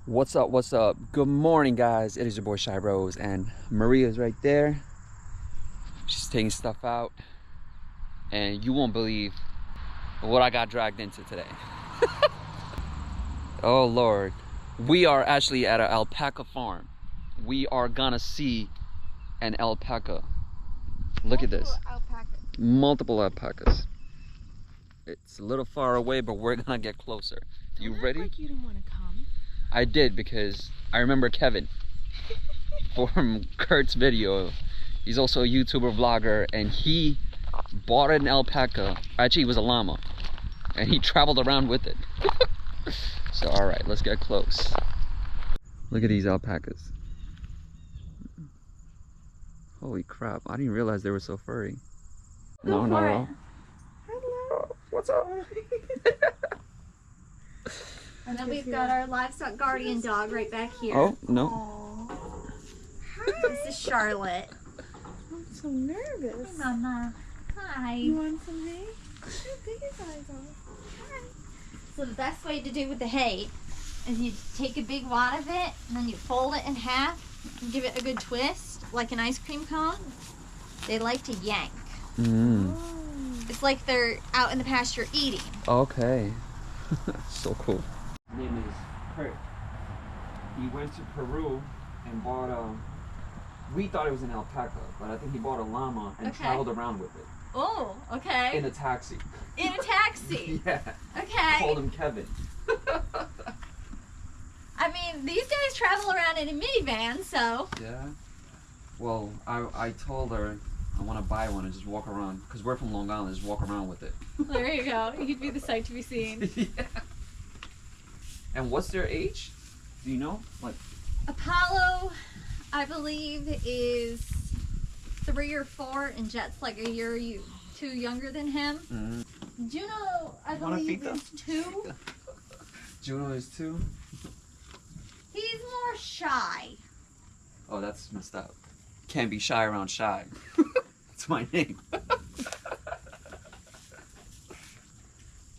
What's up? What's up? Good morning, guys. It is your boy Shy Rose, and Maria's right there. She's taking stuff out, and you won't believe what I got dragged into today. Oh Lord, we are actually at an alpaca farm. We are gonna see an alpaca. Look at this. Multiple alpacas. It's a little far away, but we're gonna get closer. You ready? Like you didn't want to come. I did, because I remember Kevin from Kurt's video. He's also a YouTuber vlogger, and he bought an alpaca. Actually, it was a llama, and he traveled around with it. So all right, let's get close. Look at these alpacas. Holy crap, I didn't realize they were so furry. No. Hello. What's up? And then we've got our livestock guardian dog right back here. Oh, no. Hi. This is Charlotte. I'm so nervous. Hey, Mama. Hi. You want some hay? How big his eyes are. Hi. So the best way to do with the hay is you take a big wad of it, and then you fold it in half and give it a good twist, like an ice cream cone. They like to yank. Mm. It's like they're out in the pasture eating. Okay. So cool. His name is Kurt. He went to Peru and bought we thought it was an alpaca, but I think he bought a llama and traveled around with it. Oh, okay. In a taxi. In a taxi? Yeah. Okay. Called him Kevin. I mean, these guys travel around in a minivan, so. Yeah. Well, I told her I want to buy one and just walk around, because we're from Long Island, just walk around with it. There you go. You'd be the sight to be seen. Yeah. And what's their age? Do you know? Like Apollo, I believe, is 3 or 4, and Jet's like a year or two younger than him. Mm-hmm. Juno, I believe, is 2. Juno is 2? He's more shy. Oh, that's messed up. Can't be shy around Shy. That's my name.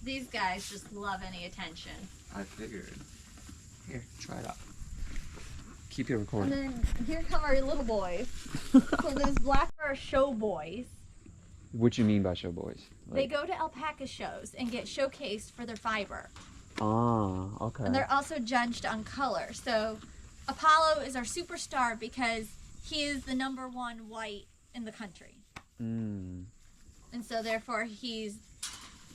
These guys just love any attention. I figured. Here, try it out. Keep it recording. And then here come our little boys. So those black are show boys. What you mean by show boys? They go to alpaca shows and get showcased for their fiber. Ah, okay. And they're also judged on color. So Apollo is our superstar because he is the #1 white in the country. Mm. And so therefore he's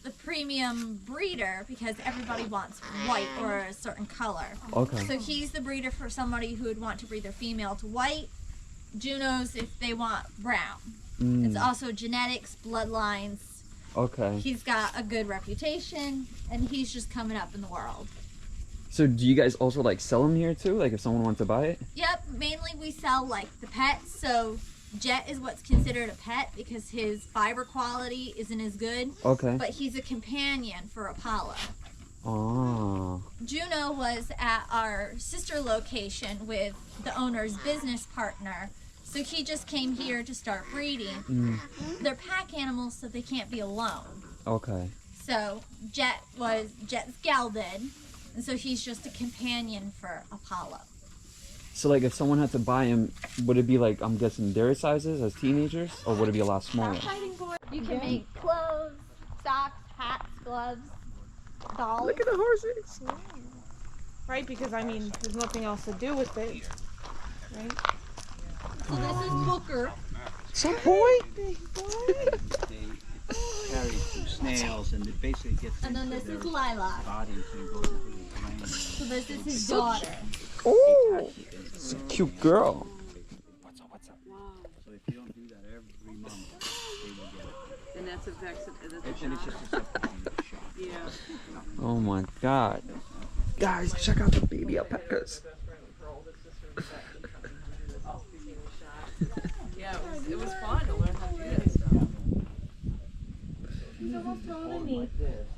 the premium breeder because everybody wants white or a certain color. Okay. So he's the breeder for somebody who would want to breed their female to white. Junos if they want brown. Mm. It's also genetics, bloodlines. Okay. He's got a good reputation and he's just coming up in the world. So do you guys also like sell them here too? Like if someone wants to buy it? Yep, mainly we sell like the pets. So Jet is what's considered a pet because his fiber quality isn't as good. Okay. But he's a companion for Apollo. Oh. Juno was at our sister location with the owner's business partner. So he just came here to start breeding. Mm. They're pack animals, so they can't be alone. Okay. So Jet's gelded, and so he's just a companion for Apollo. So like if someone had to buy him, would it be like, I'm guessing their sizes as teenagers, or would it be a lot smaller? You can make clothes, socks, hats, gloves, dolls. Look at the horses. Yeah. Right, because I mean, there's nothing else to do with it. Right? So this is Booker. So boy. Big boy. They carry some snails and it basically gets And then into this their is Lilac. bodies and goes into the brain. So this is his daughter. Oh, it's a cute girl. What's up? So if you don't do that every month, they will get it. And that's a vexed. And it's just a separate shot. Yeah. Oh my God. Guys, check out the baby alpacas. Yeah, it was fun to learn how to do that stuff. He's almost taller than me.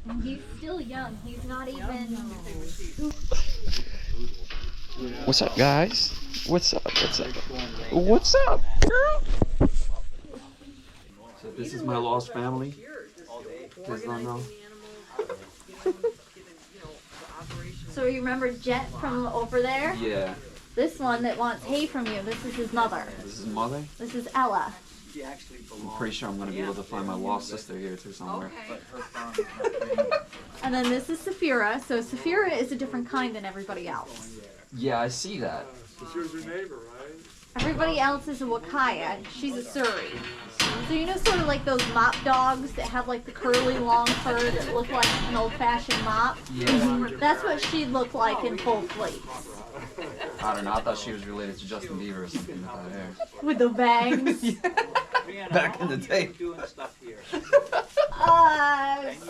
And he's still young. He's not even... What's up, guys? What's up? What's up? What's up, girl? So this is my lost family. Does not know. So you remember Jet from over there? Yeah. This one that wants hay from you, this is his mother. This is mother? This is Ella. She actually I'm belongs. pretty sure I'm gonna be able to find my lost sister here too somewhere. But her farm is not named. And then this is Saphira. So Saphira is a different kind than everybody else. Yeah, I see that. She was your neighbor, right? Everybody else is a Wakaya. She's a Surrey. So you know sort of like those mop dogs that have like the curly long fur that look like an old-fashioned mop? Yeah. That's what she'd look like in full fleece. I don't know. I thought she was related to Justin Bieber or something with that hair. With the bangs. Brianna, Back how in the long have day. you been doing stuff here? 10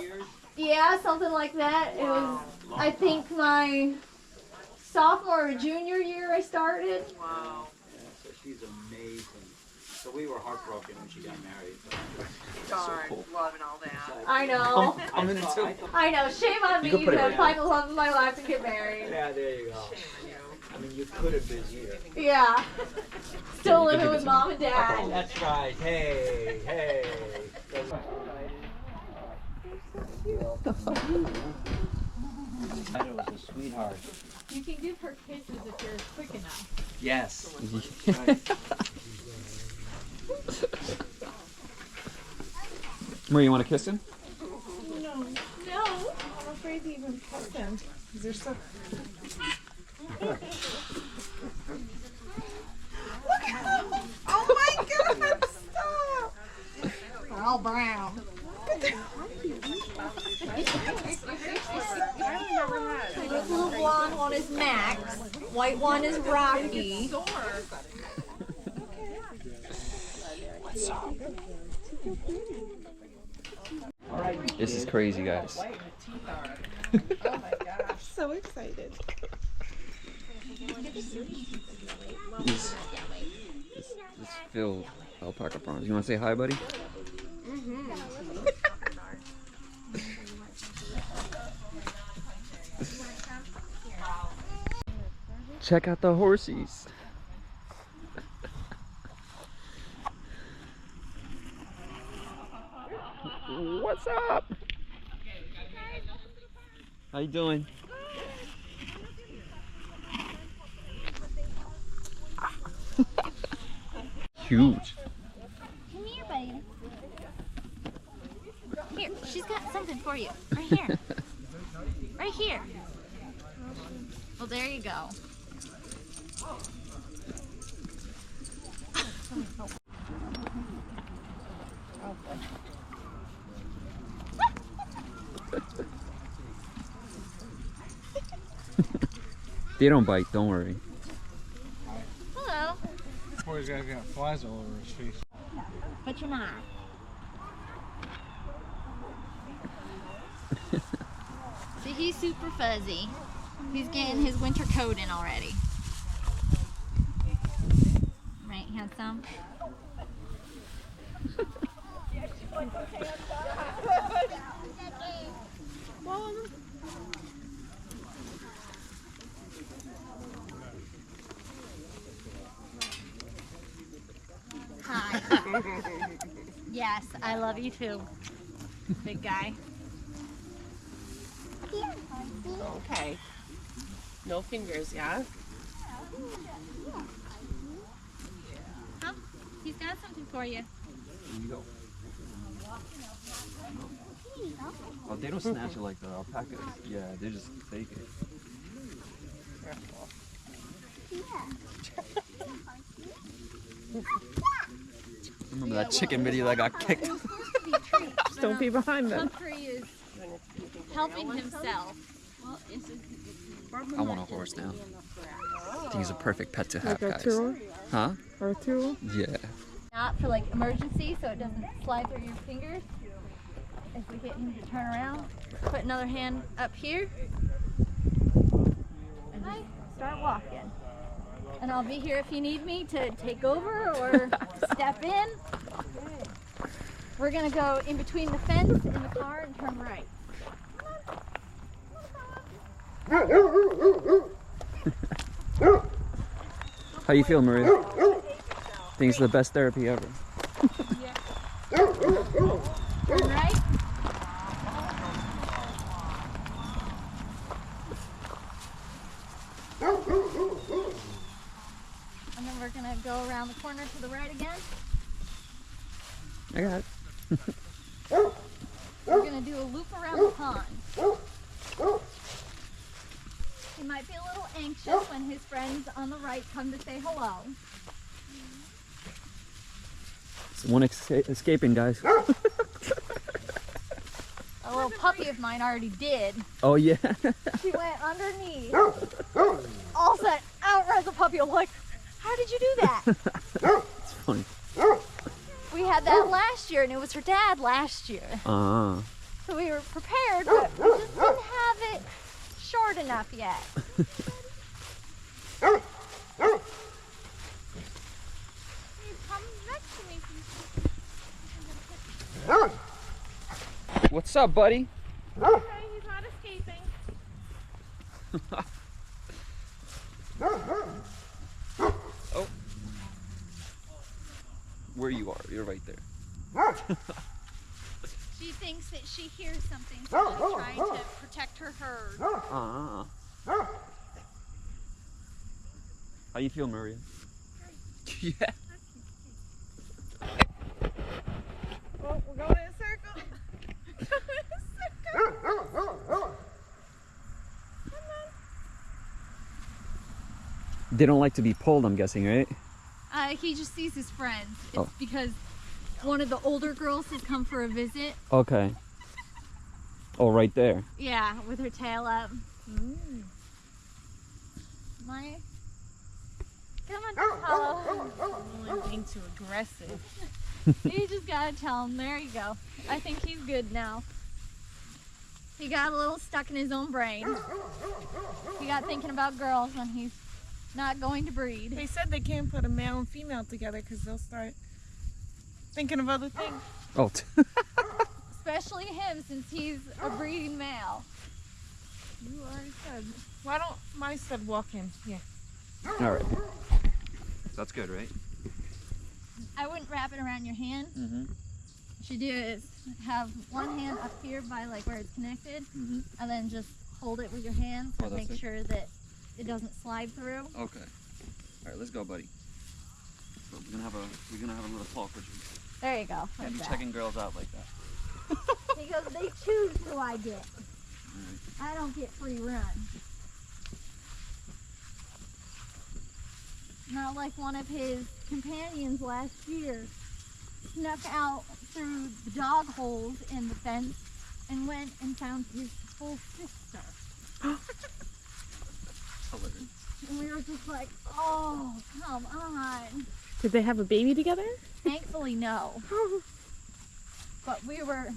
years? Yeah, something like that. It was, I think, my sophomore or junior year I started. Wow. Yeah, so she's amazing. So we were heartbroken when she got married. Darn. cool. Loving all that. I know. I'm in it too. I know. Shame on me You can put it to right find the love of my life and get married. Yeah, there you go. I mean, you could have been here. Yeah. Still you can living give it with to mom me. and dad. That's right. Hey, hey. That was a sweetheart. You can give her kisses if you're quick enough. Yes. Marie, you want to kiss him? No. No. I'm afraid to even touch them. Because they're so. Look at them! Oh my god! Stop! They're all brown. This little blonde one is Max. White one is Rocky. This is crazy, guys. Oh my gosh. So excited. This filled alpaca prawns. You want to say hi, buddy? Check out the horsies. What's up? How you doing? Huge. Come here, baby. Here, she's got something for you. Right here. Right here. Well, there you go. They don't bite, don't worry. Hello. Poor guy's got flies all over his face. But you're not. See, he's super fuzzy. He's getting his winter coat in already. Right, handsome? Hi. Yes, I love you too, big guy. Okay. No fingers, yeah? Huh? He's got something for you. Here you go. Oh, they don't snatch it like the alpacas. Yeah, they just take it. Remember that chicken video that got kicked? Just don't be behind them. Humphrey is helping himself. I want a horse now. I think he's a perfect pet to have, Like a guys. tour? Huh? Or a tour? Yeah. Not for like emergency, so it doesn't slide through your fingers. If we get him to turn around, put another hand up here, and just start walking. And I'll be here if you need me to take over or step in. We're gonna go in between the fence and the car and turn right. How you feel, Maria? Think it's the best therapy ever. Turn right. And then we're gonna go around the corner to the right again. I got it. We're gonna do a loop around the pond. He might be a little anxious when his friends on the right come to say hello. It's one escaping, guys. A little puppy of mine already did. Oh yeah. She went underneath. All of a sudden, out runs the puppy. I'm like, how did you do that? It's funny. We had that last year, and it was her dad last year. Ah. So we were prepared, but we just didn't have it short enough yet. What's up, buddy? Okay, he's not escaping. Oh. Where you are, you're right there. She thinks that she hears something, so she's trying to protect her herd. Ah. How you feel, Maria? Yeah. Oh, we're going in a circle. They don't like to be pulled, I'm guessing, right? He just sees his friends. It's Oh. because one of the older girls has come for a visit. Okay. Oh, right there. Yeah, with her tail up. My. Come on, Apollo. Really being too aggressive. You just gotta tell him. There you go. I think he's good now. He got a little stuck in his own brain. He got thinking about girls when he's not going to breed. They said they can't put a male and female together because they'll start thinking of other things. Oh. Especially him, since he's a breeding male. You already said. Why don't my stud walk in? Yeah. All right. That's good, right? I wouldn't wrap it around your hand. Mm-hmm. What you do is have one hand up here by like where it's connected, Mm-hmm. and then just hold it with your hands Oh, to that's make it? sure that it doesn't slide through. Okay. All right, let's go, buddy. So we're gonna have a little talk with you. There you go. Can't Like be that. checking girls out like that. He goes, they choose who I get. I don't get free run. Not like one of his companions last year snuck out through the dog holes in the fence and went and found his full sister. Hilarious. And we were just like, oh, come on. Did they have a baby together? Thankfully, no. But we were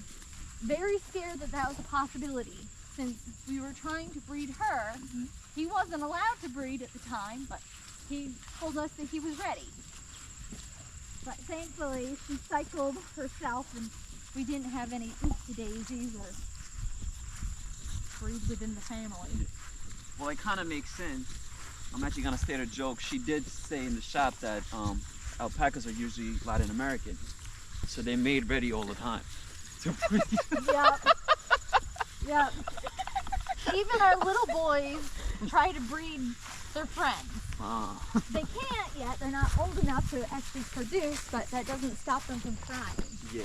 very scared that that was a possibility since we were trying to breed her. He wasn't allowed to breed at the time, but he told us that he was ready. But thankfully, she cycled herself and we didn't have any oopsie daisies or breed within the family. Well, it kind of makes sense. I'm actually gonna state a joke. She did say in the shop that alpacas are usually Latin American, so they made ready all the time. To breed. Yep. Yep. Even our little boys try to breed their friends. Ah. They can't yet. They're not old enough to actually produce, but that doesn't stop them from trying. Yeah.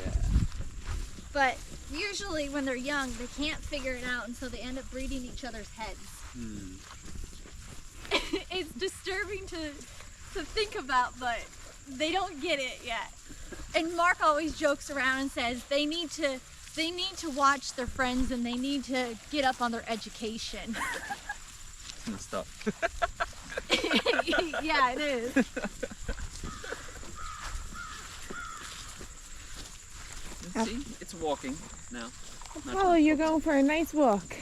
But usually when they're young, they can't figure it out, and so they end up breeding each other's heads. Hmm. It's disturbing to think about, but they don't get it yet. And Mark always jokes around and says they need to watch their friends and they need to get up on their education. It's messed up. Yeah, it is. See, it's walking now. Not Oh, you're going for a nice walk.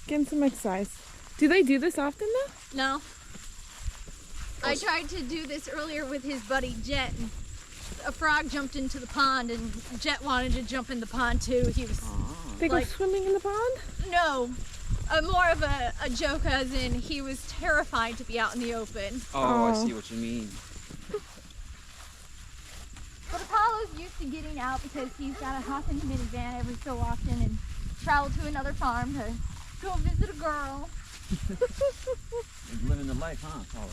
Getting some exercise. Do they do this often though? No. I tried to do this earlier with his buddy Jet, and a frog jumped into the pond, and Jet wanted to jump in the pond too. He was They go Like- swimming in the pond? no, more of a joke, as in he was terrified to be out in the open. Oh, I Oh. see what you mean. But Apollo's used to getting out because he's got to hop in the minivan every so often and travel to another farm to go visit a girl. He's living the life, huh, Paula?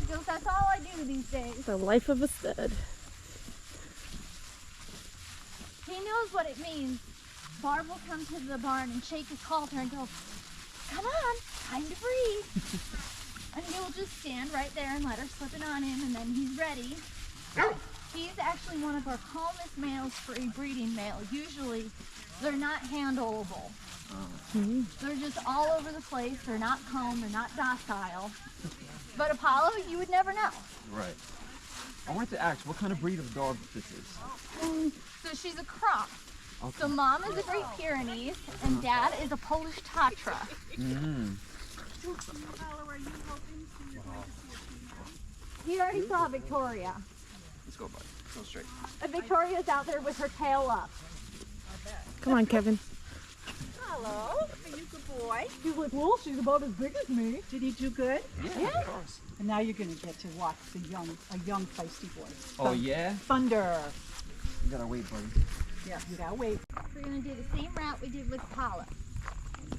Because that's all I do these days. The life of a stud. He knows what it means. Barb will come to the barn and shake his halter and go, come on, time to breathe. And he'll just stand right there and let her slip it on him, and then he's ready. He's actually one of our calmest males for a breeding male. Usually, they're not handleable. They're just all over the place. They're not calm. They're not docile. But Apollo, you would never know. Right. I wanted to ask, what kind of breed of dog this is? So she's a cross. Okay. So mom is a Great Pyrenees, and dad is a Polish Tatra. He already saw Victoria. Let's go, buddy. Go straight. And Victoria's out there with her tail up. Come on, Kevin. Hello, are you good boy? He's like, well, she's about as big as me. Did he do good? Yeah, of course. And now you're going to get to watch a young feisty boy. Oh, yeah? Thunder. You gotta wait, buddy. Yeah, you gotta wait. We're going to do the same route we did with Apollo.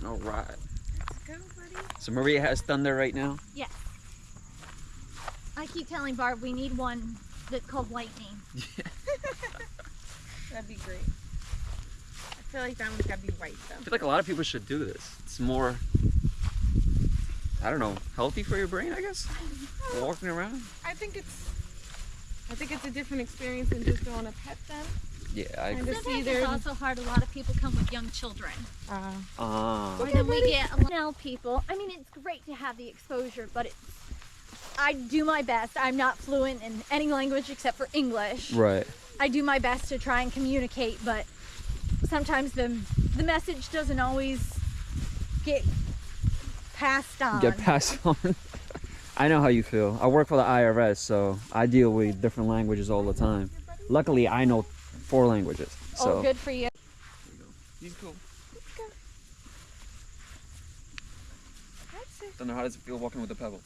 All right. Let's go, buddy. So Maria has Thunder right now? Yes. I keep telling Barb we need one that's called Lightning. That'd be great. I feel like that one's gotta be white I though. feel like a lot of people should do this. It's more, I don't know, healthy for your brain, I guess? Walking around? I think it's a different experience than just going to pet them. Yeah, I And agree. to see Sometimes their it's also hard. A lot of people come with young children. Ah. And then we get a lot of people. I mean, it's great to have the exposure, but I do my best. I'm not fluent in any language except for English. Right. I do my best to try and communicate, but sometimes the message doesn't always get passed on. Get passed on. I know how you feel. I work for the IRS, so I deal with different languages all the time. Luckily, I know 4 languages. So. Oh, good for you. He's cool. That's it. Don't know how does it feel walking with a pebble.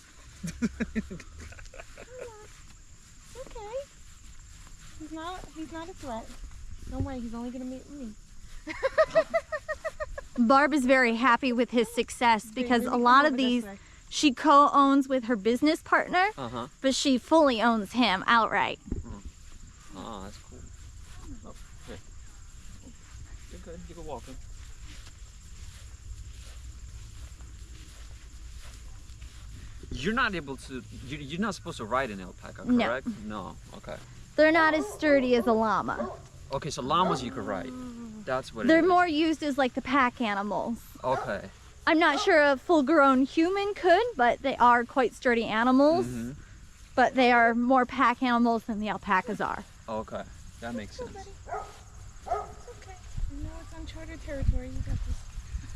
Okay. He's not a threat. Don't worry, he's only gonna meet me. Barb is very happy with his success because a lot of these she co-owns with her business partner, but she fully owns him outright. Oh, that's cool. Oh, here. You're good. You can walk him. You're not able to. You're not supposed to ride an alpaca, No. correct? No. Okay. They're not as sturdy as a llama. Okay, so llamas you could ride. That's what. They're it is. more used as like the pack animals. Okay. I'm not sure a full-grown human could, but they are quite sturdy animals. But they are more pack animals than the alpacas are. Okay, that makes sense. It's okay. You know it's uncharted territory. You got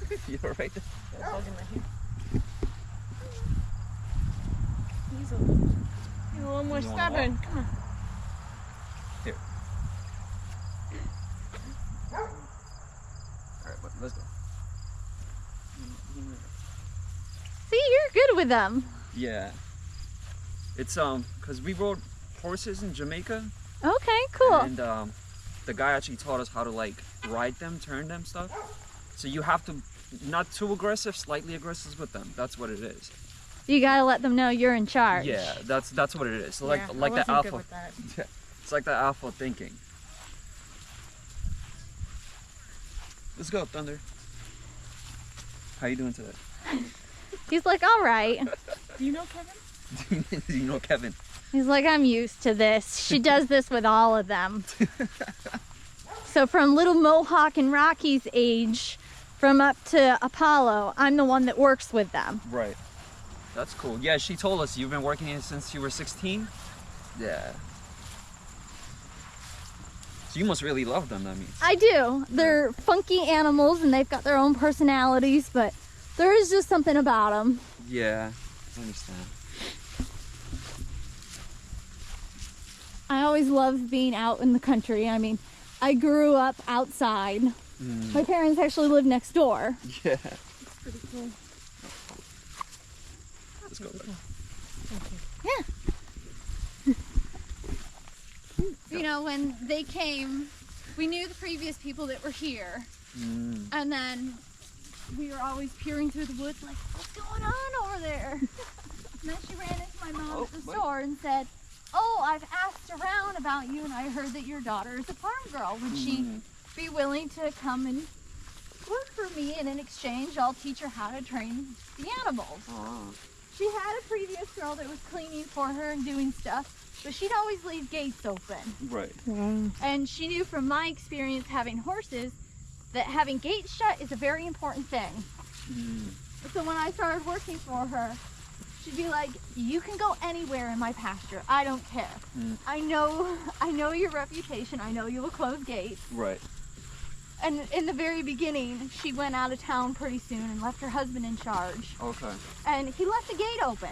this. You're right. Got a bug in my hair. He's a little more You wanna stubborn. Come on. Here. All right, but let's go. See, you're good with them. Yeah. It's cause we rode horses in Jamaica, Okay, cool. and the guy actually taught us how to like ride them, turn them, stuff. So you have to not too aggressive, slightly aggressive with them. That's what it is. You gotta let them know you're in charge. Yeah, that's what it is. So like Yeah, like I the wasn't good alpha. with that. It's like the alpha thinking. Let's go, Thunder. How you doing today? He's like, all right. Do you know Kevin? Do you know Kevin? He's like, I'm used to this. She does this with all of them. So from little Mohawk and Rocky's age, from up to Apollo, I'm the one that works with them. Right. That's cool. Yeah, she told us you've been working here since you were 16? Yeah. So you must really love them, that means. I do. They're funky animals and they've got their own personalities, but there is just something about them. Yeah, I understand. I always loved being out in the country. I mean, I grew up outside. My parents actually lived next door. Yeah. Pretty cool. Let's go, buddy. You know, when they came, we knew the previous people that were here. And then we were always peering through the woods like, what's going on over there? And then she ran into my mom at the store and said, oh, I've asked around about you and I heard that your daughter is a farm girl. Would she be willing to come and work for me, and in exchange I'll teach her how to train the animals. She had a previous girl that was cleaning for her and doing stuff, but she'd always leave gates open. Right. And she knew from my experience having horses that having gates shut is a very important thing. So when I started working for her, she'd be like, you can go anywhere in my pasture, I don't care. I know your reputation, I know you will close gates. Right. And in the very beginning, she went out of town pretty soon and left her husband in charge. Okay. And he left the gate open.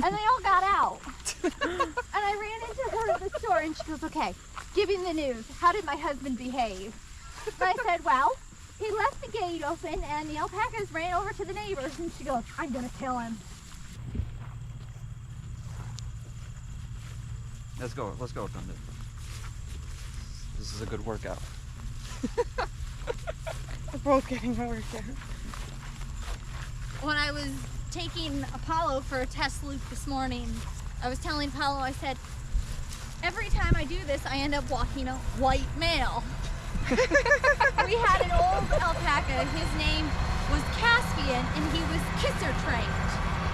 And they all got out. And I ran into her at the store and she goes, okay, give me the news. How did my husband behave? And I said, well, he left the gate open and the alpacas ran over to the neighbors. And she goes, I'm gonna kill him. Let's go, Thunder. This is a good workout. We're both getting a workout. When I was taking Apollo for a test loop this morning, I was telling Apollo, I said, every time I do this, I end up walking a white male. We had an old alpaca, his name was Caspian, and he was kisser trained.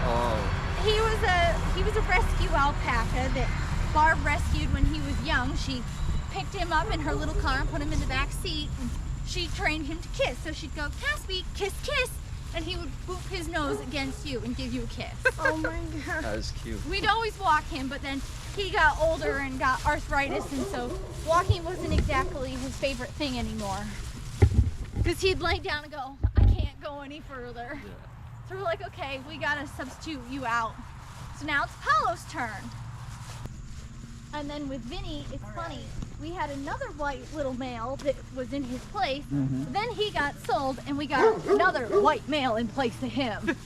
Oh. He was a rescue alpaca that Barb rescued when he was young. She picked him up in her little car and put him in the back seat, and she trained him to kiss. So she'd go, Caspi, kiss, kiss, and he would boop his nose against you and give you a kiss. Oh my god. That is cute. We'd always walk him, but then he got older and got arthritis, and so walking wasn't exactly his favorite thing anymore. Because he'd lay down and go, I can't go any further. So we're like, okay, we gotta substitute you out. So now it's Apollo's turn. And then with Vinny, it's funny, we had another white little male that was in his place. Then he got sold and we got another white male in place of him.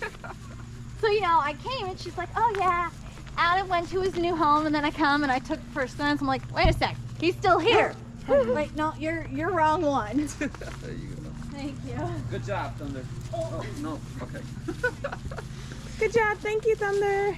So, you know, I came and she's like, oh yeah, Adam went to his new home, and then I come and I took the first glance. I'm like, wait a sec, he's still here. Wait, no, you're wrong one. There you go. Thank you. Good job, Thunder. Oh. No, okay. Good job. Thank you, Thunder.